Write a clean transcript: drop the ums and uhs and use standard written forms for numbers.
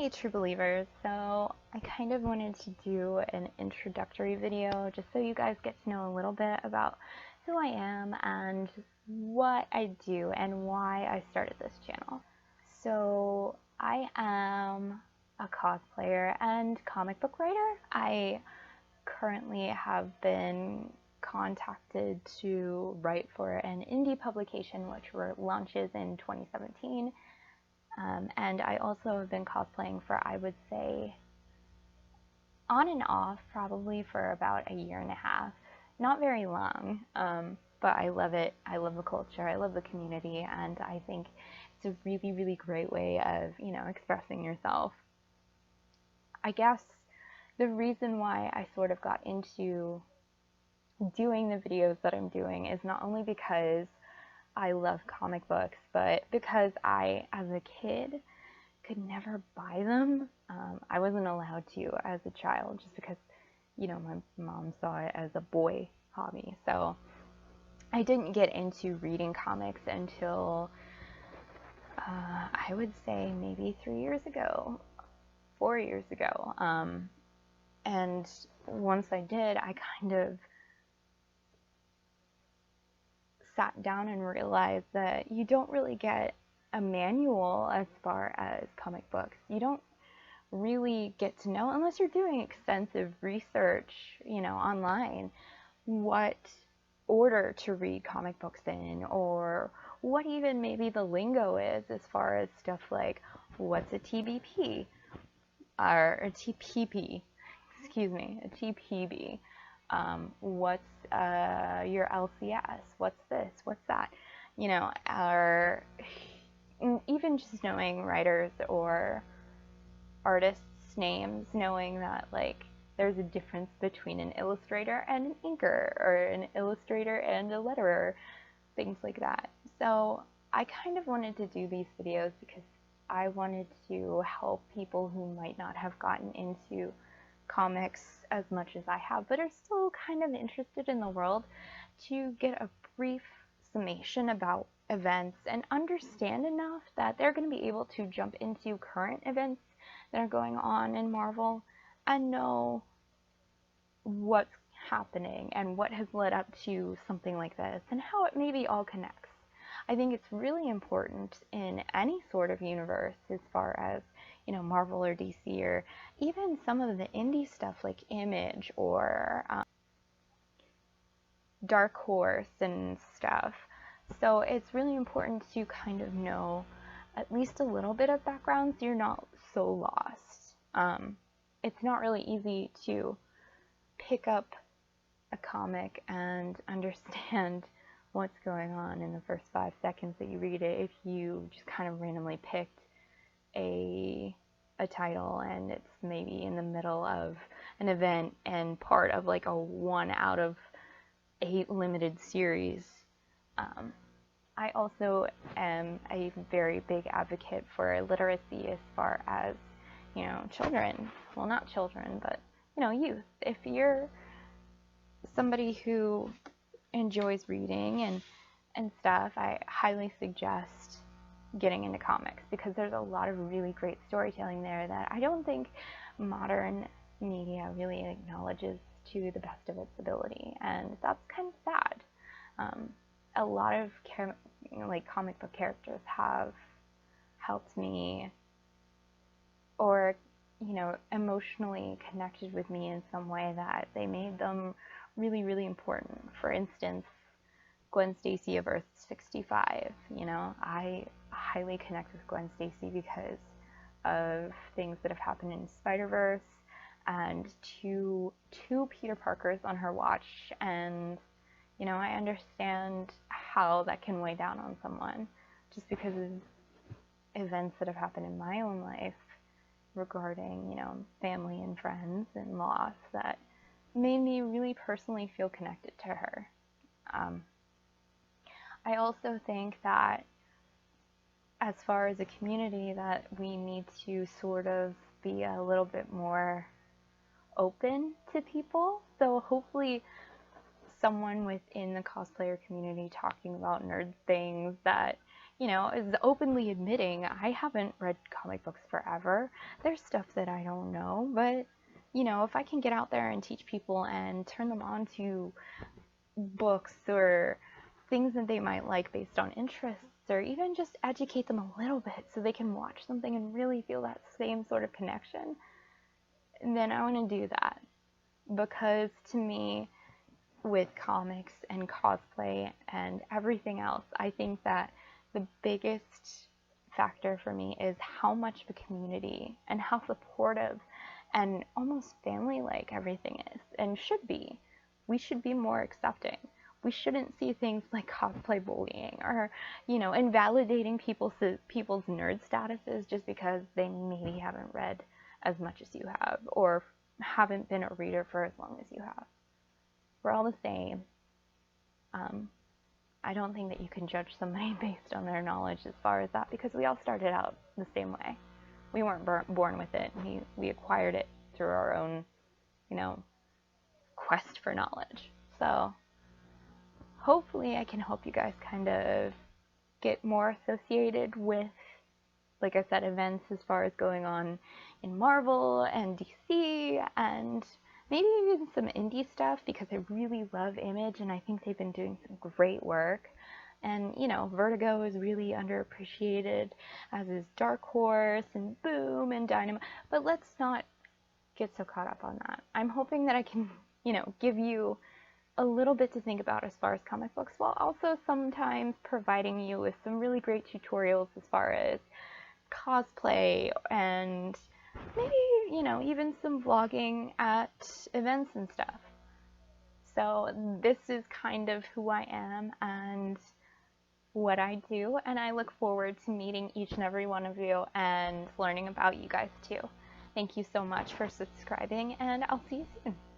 Hey True Believers, so I kind of wanted to do an introductory video just so you guys get to know a little bit about who I am and what I do and why I started this channel. So I am a cosplayer and comic book writer. I currently have been contacted to write for an indie publication which launches in 2017. And I also have been cosplaying for, I would say, on and off, probably for about a year and a half. Not very long, but I love it. I love the culture. I love the community, and I think it's a really, really great way of, expressing yourself. I guess the reason why I sort of got into doing the videos that I'm doing is not only because I love comic books, but because I, as a kid, could never buy them. I wasn't allowed to as a child just because, my mom saw it as a boy hobby. So I didn't get into reading comics until, I would say maybe 3 years ago, 4 years ago. And once I did, I kind of sat down and realized that you don't really get a manual as far as comic books. You don't really get to know, unless you're doing extensive research, online, what order to read comic books in, or what even maybe the lingo is as far as stuff like what's a TBP or a TPP, a TPB. What's your LCS? What's this? What's that? Or even just knowing writers or artists' names, knowing that there's a difference between an illustrator and an inker, or an illustrator and a letterer, things like that. So I kind of wanted to do these videos because I wanted to help people who might not have gotten into comics as much as I have, but are still kind of interested in the world, to get a brief summation about events and understand enough that they're going to be able to jump into current events that are going on in Marvel and know what's happening and what has led up to something like this and how it maybe all connects. I think it's really important in any sort of universe, as far as Marvel or DC, or even some of the indie stuff like Image or Dark Horse and stuff. So it's really important to kind of know at least a little bit of background so you're not so lost. It's not really easy to pick up a comic and understand what's going on in the first 5 seconds that you read it if you just kind of randomly picked a title and it's maybe in the middle of an event and part of a 1 out of 8 limited series. I also am a very big advocate for literacy as far as, children. Well, not children, but, youth. If you're somebody who enjoys reading and stuff, I highly suggest getting into comics, because there's a lot of really great storytelling there that I don't think modern media really acknowledges to the best of its ability, and that's kind of sad. A lot of comic book characters have helped me, or emotionally connected with me in some way that they made them really, really important. For instance, Gwen Stacy of Earth 65. I highly connect with Gwen Stacy because of things that have happened in Spider-Verse and two Peter Parkers on her watch, and I understand how that can weigh down on someone just because of events that have happened in my own life regarding, family and friends and loss that made me really personally feel connected to her. I also think that as far as a community, that we need to sort of be a little bit more open to people. So hopefully someone within the cosplayer community talking about nerd things that, you know, is openly admitting I haven't read comic books forever. There's stuff that I don't know, but, you know, if I can get out there and teach people and turn them on to books or things that they might like based on interests, or even just educate them a little bit so they can watch something and really feel that same sort of connection, then I want to do that. Because to me, with comics and cosplay and everything else, I think that the biggest factor for me is how much of a community and how supportive and almost family-like everything is and should be. We should be more accepting. We shouldn't see things like cosplay bullying or, you know, invalidating people's nerd statuses just because they maybe haven't read as much as you have or haven't been a reader for as long as you have. We're all the same. I don't think that you can judge somebody based on their knowledge as far as that, because we all started out the same way. We weren't born with it. We acquired it through our own, you know, quest for knowledge. So hopefully I can help you guys kind of get more associated with, like I said, events as far as going on in Marvel and DC and maybe even some indie stuff, because I really love Image and I think they've been doing some great work. And, you know, Vertigo is really underappreciated, as is Dark Horse and Boom and Dynamite. But let's not get so caught up on that. I'm hoping that I can, you know, give you a little bit to think about as far as comic books, while also sometimes providing you with some really great tutorials as far as cosplay and maybe, you know, even some vlogging at events and stuff. So this is kind of who I am and what I do, and I look forward to meeting each and every one of you and learning about you guys too. Thank you so much for subscribing, and I'll see you soon.